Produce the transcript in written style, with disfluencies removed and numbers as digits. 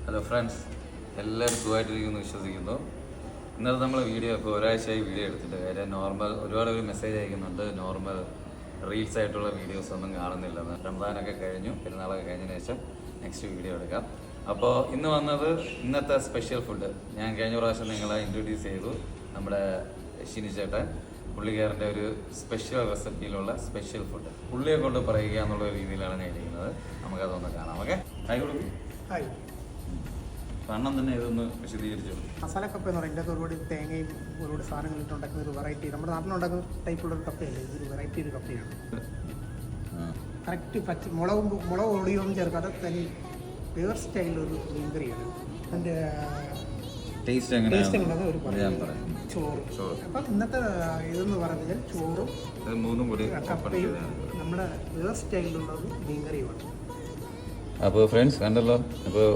Hello friends, എല്ലാവരും സുഖമായിട്ടിരിക്കുമെന്ന് വിശ്വസിക്കുന്നു. ഇന്നലെ നമ്മൾ വീഡിയോ ഇപ്പോൾ ഒരാഴ്ചയായി വീഡിയോ എടുത്തിട്ട് കാര്യം ഒരുപാട് മെസ്സേജ് അയക്കുന്നുണ്ട്. നോർമൽ റീൽസ് ആയിട്ടുള്ള വീഡിയോസ് ഒന്നും കാണുന്നില്ലെന്ന്. റംസാനൊക്കെ കഴിഞ്ഞു, പെരുന്നാളൊക്കെ കഴിഞ്ഞതിന് ശേഷം നെക്സ്റ്റ് വീഡിയോ എടുക്കാം. അപ്പോൾ ഇന്ന് വന്നത് ഇന്നത്തെ സ്പെഷ്യൽ ഫുഡ്. ഞാൻ കഴിഞ്ഞ പ്രാവശ്യം നിങ്ങളെ ഇൻട്രൊഡ്യൂസ് ചെയ്തു. നമ്മുടെ ഷിനിച്ചേട്ടൻ പുള്ളിക്കാരൻ്റെ ഒരു സ്പെഷ്യൽ റെസിപ്പിയിലുള്ള സ്പെഷ്യൽ ഫുഡ് പുള്ളിയെ കൊണ്ട് പറയുക എന്നുള്ള രീതിയിലാണ് ഞാൻ ഇരിക്കുന്നത്. നമുക്കതൊന്ന് കാണാം. ഓക്കെ, ആയിക്കോട്ടെ. ഹായ്. അണ്ണം തന്നെ ഇതൊന്ന് വിശദീകരിച്ചു. മസാലക്കപ്പ എന്ന് പറയുന്നത് ഇതിനകത്ത് ഒരുപാട് തേങ്ങയും ഒരുപാട് സാധനങ്ങൾ ഇട്ടുണ്ടാക്കുന്ന ഒരു വെറൈറ്റി, നമ്മുടെ നാട്ടിലുണ്ടാക്കുന്ന ടൈപ്പുള്ള ഒരു കപ്പയല്ലേ, ഇതൊരു വെറൈറ്റി ഒരു കപ്പയാണ്. കറക്റ്റ് മുളക് പൊടിയൊന്നും ചേർക്കാതെ തനി വേറെ സ്റ്റൈലൊരു മീൻകറിയാണ്. അതിൻ്റെ ടേസ്റ്റ് എങ്ങനെയാണ് ഒരു ചോറ്. അപ്പം ഇന്നത്തെ ഇതെന്ന് പറഞ്ഞാൽ ചോറും കപ്പയും നമ്മുടെ വേറെ സ്റ്റൈലിലുള്ള ഒരു മീൻകറിയുമാണ്. അപ്പോൾ ഫ്രണ്ട്സ് കണ്ടല്ലോ, അപ്പോൾ